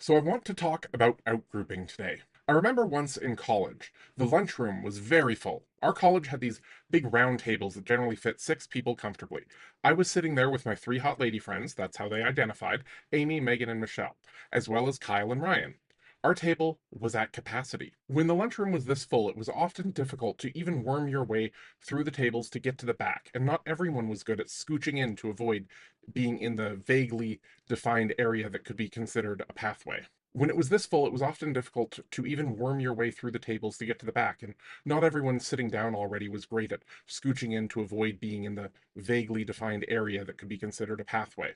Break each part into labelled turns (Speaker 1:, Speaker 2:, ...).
Speaker 1: So I want to talk about outgrouping today. I remember once in college, the lunchroom was very full. Our college had these big round tables that generally fit 6 people comfortably. I was sitting there with my 3 hot lady friends, that's how they identified, Amy, Megan, and Michelle, as well as Kyle and Ryan. Our table was at capacity. When the lunchroom was this full, it was often difficult to even worm your way through the tables to get to the back, and not everyone was good at scooching in to avoid being in the vaguely defined area that could be considered a pathway. When it was this full, it was often difficult to even worm your way through the tables to get to the back, and not everyone sitting down already was great at scooching in to avoid being in the vaguely defined area that could be considered a pathway.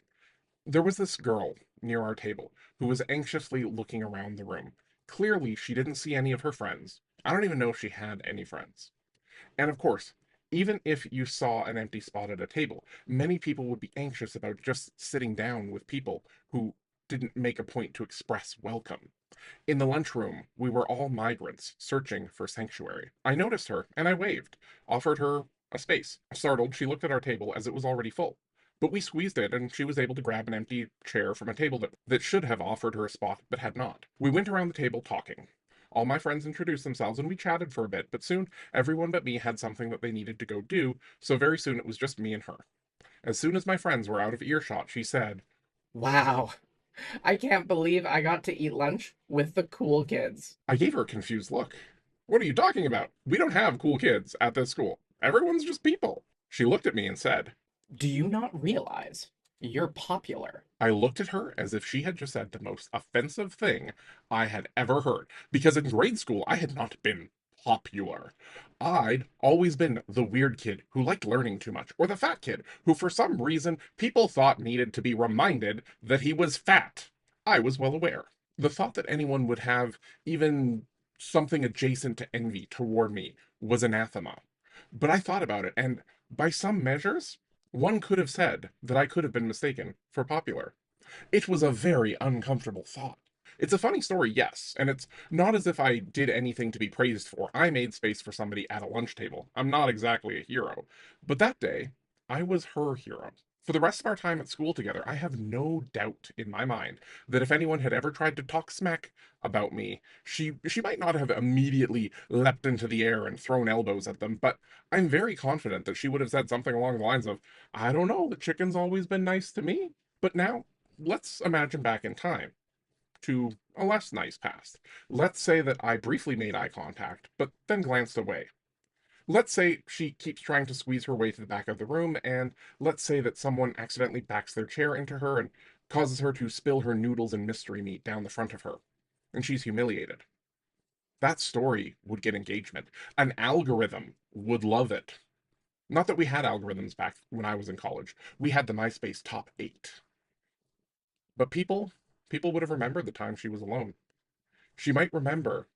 Speaker 1: There was this girl near our table who was anxiously looking around the room. Clearly, she didn't see any of her friends. I don't even know if she had any friends. And of course, even if you saw an empty spot at a table, many people would be anxious about just sitting down with people who didn't make a point to express welcome. In the lunchroom, we were all migrants searching for sanctuary. I noticed her and I waved, offered her a space. Startled, she looked at our table as it was already full. But we squeezed it, and she was able to grab an empty chair from a table that should have offered her a spot, but had not. We went around the table talking. All my friends introduced themselves, and we chatted for a bit, but soon everyone but me had something that they needed to go do, so very soon it was just me and her. As soon as my friends were out of earshot, she said,
Speaker 2: Wow. I can't believe I got to eat lunch with the cool kids.
Speaker 1: I gave her a confused look. What are you talking about? We don't have cool kids at this school. Everyone's just people. She looked at me and said,
Speaker 2: Do you not realize you're popular?
Speaker 1: I looked at her as if she had just said the most offensive thing I had ever heard, because in grade school I had not been popular. I'd always been the weird kid who liked learning too much, or the fat kid who, for some reason, people thought needed to be reminded that he was fat. I was well aware. The thought that anyone would have even something adjacent to envy toward me was anathema. But I thought about it, and by some measures, one could have said that I could have been mistaken for popular. It was a very uncomfortable thought. It's a funny story, yes, and it's not as if I did anything to be praised for. I made space for somebody at a lunch table. I'm not exactly a hero. But that day, I was her hero. For the rest of our time at school together, I have no doubt in my mind that if anyone had ever tried to talk smack about me, she might not have immediately leapt into the air and thrown elbows at them, but I'm very confident that she would have said something along the lines of, I don't know, the chicken's always been nice to me. But now, let's imagine back in time to a less nice past. Let's say that I briefly made eye contact, but then glanced away. Let's say she keeps trying to squeeze her way to the back of the room, and let's say that someone accidentally backs their chair into her and causes her to spill her noodles and mystery meat down the front of her, and she's humiliated. That story would get engagement. An algorithm would love it. Not that we had algorithms back when I was in college. We had the MySpace top 8. But people would have remembered the time she was alone. She might remember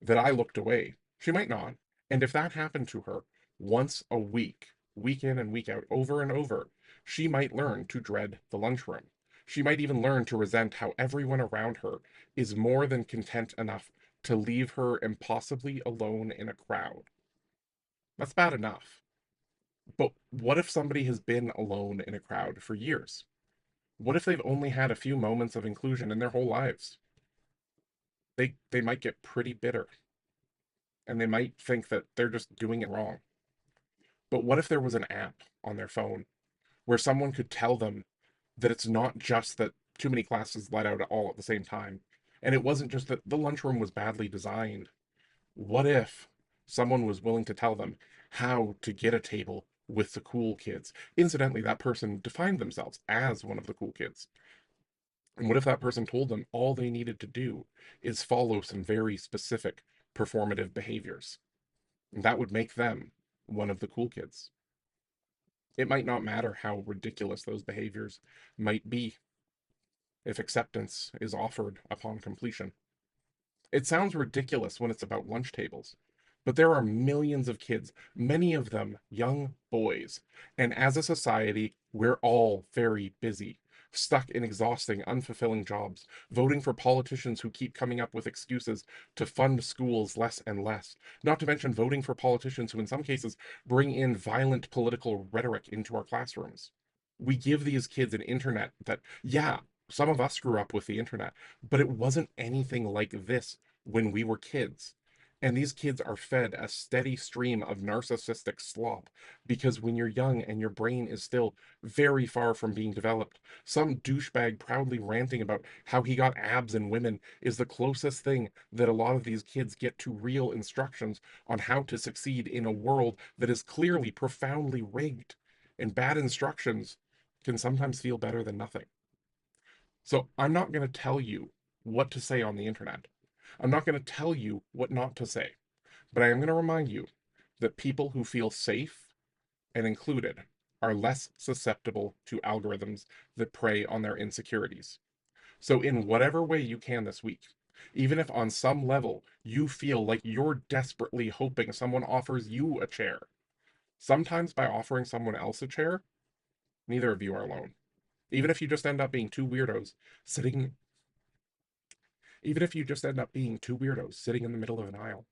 Speaker 1: that I looked away. She might not. And if that happened to her once a week, week in and week out, over and over, she might learn to dread the lunchroom. She might even learn to resent how everyone around her is more than content enough to leave her impossibly alone in a crowd. That's bad enough. But what if somebody has been alone in a crowd for years? What if they've only had a few moments of inclusion in their whole lives? They might get pretty bitter, and they might think that they're just doing it wrong. But what if there was an app on their phone where someone could tell them that it's not just that too many classes let out all at the same time, and it wasn't just that the lunchroom was badly designed? What if someone was willing to tell them how to get a table with the cool kids? Incidentally, that person defined themselves as one of the cool kids. And what if that person told them all they needed to do is follow some very specific performative behaviors? And that would make them one of the cool kids. It might not matter how ridiculous those behaviors might be if acceptance is offered upon completion. It sounds ridiculous when it's about lunch tables, but there are millions of kids, many of them young boys, and as a society, we're all very busy, stuck in exhausting, unfulfilling jobs, voting for politicians who keep coming up with excuses to fund schools less and less, not to mention voting for politicians who, in some cases, bring in violent political rhetoric into our classrooms. We give these kids an internet that, yeah, Some of us grew up with the internet, but it wasn't anything like this when we were kids. And these kids are fed a steady stream of narcissistic slop because when you're young and your brain is still very far from being developed, some douchebag proudly ranting about how he got abs in women is the closest thing that a lot of these kids get to real instructions on how to succeed in a world that is clearly profoundly rigged. And bad instructions can sometimes feel better than nothing. So I'm not going to tell you what to say on the internet. I'm not going to tell you what not to say, but I am going to remind you that people who feel safe and included are less susceptible to algorithms that prey on their insecurities. So, in whatever way you can this week, even if on some level you feel like you're desperately hoping someone offers you a chair, sometimes by offering someone else a chair, neither of you are alone. Even if you just end up being two weirdos sitting Even if you just end up being two weirdos sitting in the middle of an aisle.